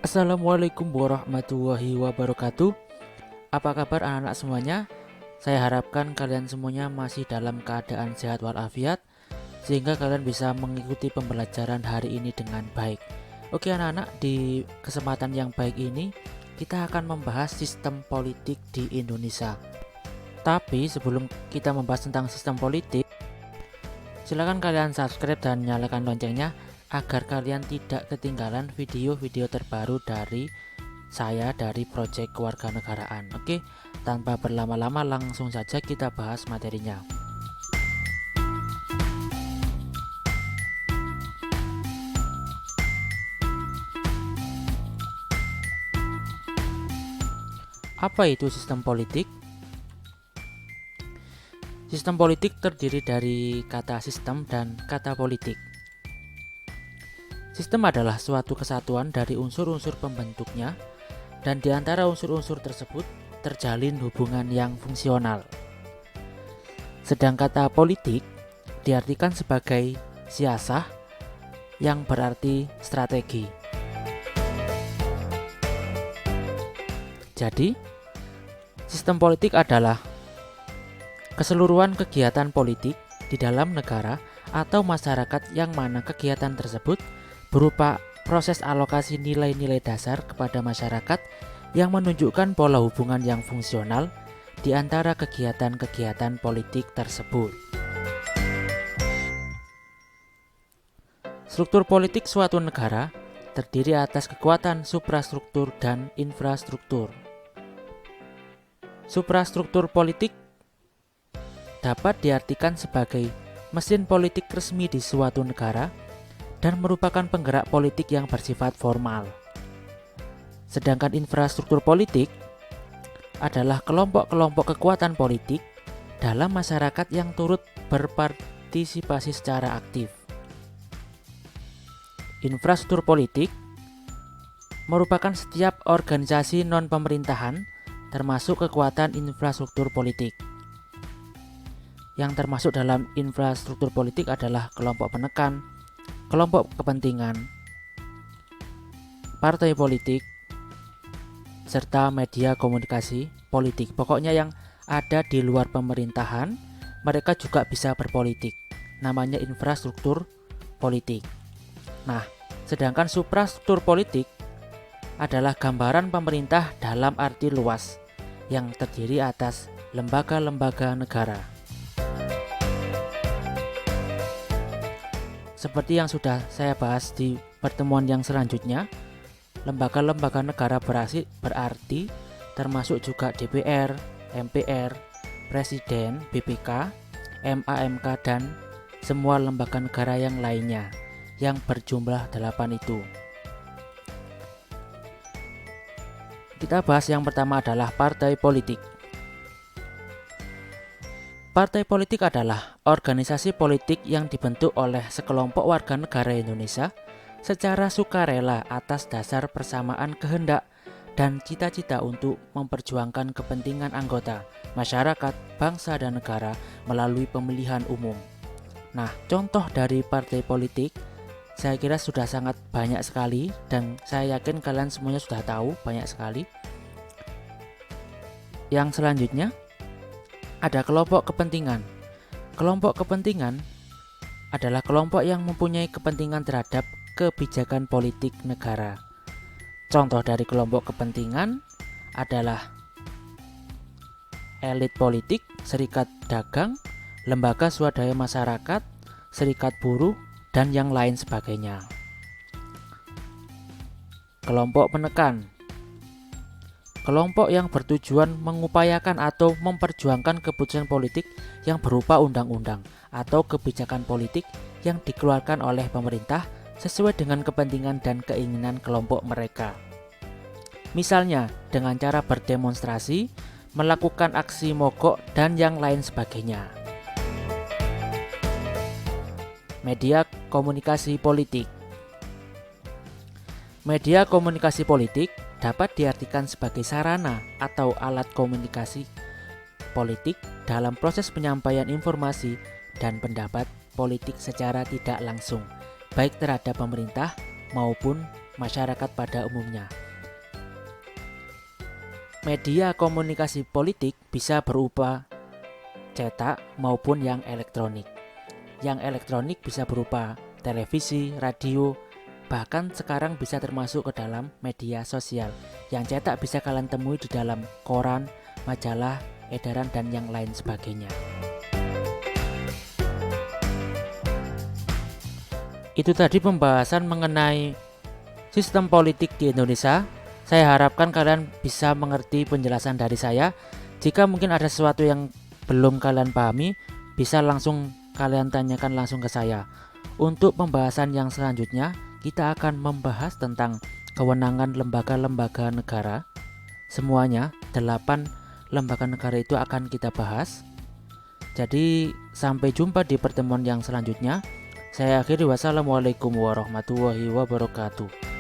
Assalamualaikum warahmatullahi wabarakatuh. Apa kabar anak-anak semuanya? Saya harapkan kalian semuanya masih dalam keadaan sehat walafiat, sehingga kalian bisa mengikuti pembelajaran hari ini dengan baik. Oke anak-anak, di kesempatan yang baik ini kita akan membahas sistem politik di Indonesia. Tapi sebelum kita membahas tentang sistem politik, silakan kalian subscribe dan nyalakan loncengnya agar kalian tidak ketinggalan video-video terbaru dari saya dari Project Kewarganegaraan. Oke, tanpa berlama-lama langsung saja kita bahas materinya. Apa itu sistem politik? Sistem politik terdiri dari kata sistem dan kata politik. Sistem adalah suatu kesatuan dari unsur-unsur pembentuknya, dan di antara unsur-unsur tersebut terjalin hubungan yang fungsional. Sedang kata politik diartikan sebagai siasah yang berarti strategi. Jadi, sistem politik adalah keseluruhan kegiatan politik di dalam negara atau masyarakat yang mana kegiatan tersebut berupa proses alokasi nilai-nilai dasar kepada masyarakat yang menunjukkan pola hubungan yang fungsional di antara kegiatan-kegiatan politik tersebut. Struktur politik suatu negara terdiri atas kekuatan suprastruktur dan infrastruktur. Suprastruktur politik dapat diartikan sebagai mesin politik resmi di suatu negara dan merupakan penggerak politik yang bersifat formal. Sedangkan infrastruktur politik adalah kelompok-kelompok kekuatan politik dalam masyarakat yang turut berpartisipasi secara aktif. Infrastruktur politik merupakan setiap organisasi non-pemerintahan termasuk kekuatan infrastruktur politik. Yang termasuk dalam infrastruktur politik adalah kelompok penekan, kelompok kepentingan, partai politik, serta media komunikasi politik. Pokoknya yang ada di luar pemerintahan, mereka juga bisa berpolitik. Namanya infrastruktur politik. Nah, sedangkan suprastruktur politik adalah gambaran pemerintah dalam arti luas yang terdiri atas lembaga-lembaga negara. Seperti yang sudah saya bahas di pertemuan yang selanjutnya, lembaga-lembaga negara berarti termasuk juga DPR, MPR, Presiden, BPK, MAMK, dan semua lembaga negara yang lainnya yang berjumlah 8 itu. Kita bahas yang pertama adalah partai politik. Partai politik adalah organisasi politik yang dibentuk oleh sekelompok warga negara Indonesia secara sukarela atas dasar persamaan kehendak dan cita-cita untuk memperjuangkan kepentingan anggota, masyarakat, bangsa, dan negara melalui pemilihan umum. Nah, contoh dari partai politik saya kira sudah sangat banyak sekali dan saya yakin kalian semuanya sudah tahu banyak sekali. Yang selanjutnya ada kelompok kepentingan. Kelompok kepentingan adalah kelompok yang mempunyai kepentingan terhadap kebijakan politik negara. Contoh dari kelompok kepentingan adalah elit politik, serikat dagang, lembaga swadaya masyarakat, serikat buruh, dan yang lain sebagainya. Kelompok penekan. Kelompok yang bertujuan mengupayakan atau memperjuangkan keputusan politik yang berupa undang-undang atau kebijakan politik yang dikeluarkan oleh pemerintah sesuai dengan kepentingan dan keinginan kelompok mereka. Misalnya dengan cara berdemonstrasi, melakukan aksi mogok, dan yang lain sebagainya. Media komunikasi politik. Media komunikasi politik dapat diartikan sebagai sarana atau alat komunikasi politik dalam proses penyampaian informasi dan pendapat politik secara tidak langsung, baik terhadap pemerintah maupun masyarakat pada umumnya. Media komunikasi politik bisa berupa cetak maupun yang elektronik. Yang elektronik bisa berupa televisi, radio, bahkan sekarang bisa termasuk ke dalam media sosial. Yang cetak bisa kalian temui di dalam koran, majalah, edaran, dan yang lain sebagainya. Itu tadi pembahasan mengenai sistem politik di Indonesia. Saya harapkan kalian bisa mengerti penjelasan dari saya. Jika mungkin ada sesuatu yang belum kalian pahami, bisa langsung kalian tanyakan langsung ke saya. Untuk pembahasan yang selanjutnya, kita akan membahas tentang kewenangan lembaga-lembaga negara. Semuanya 8 lembaga negara itu akan kita bahas. Jadi sampai jumpa di pertemuan yang selanjutnya. Saya akhiri, wassalamualaikum warahmatullahi wabarakatuh.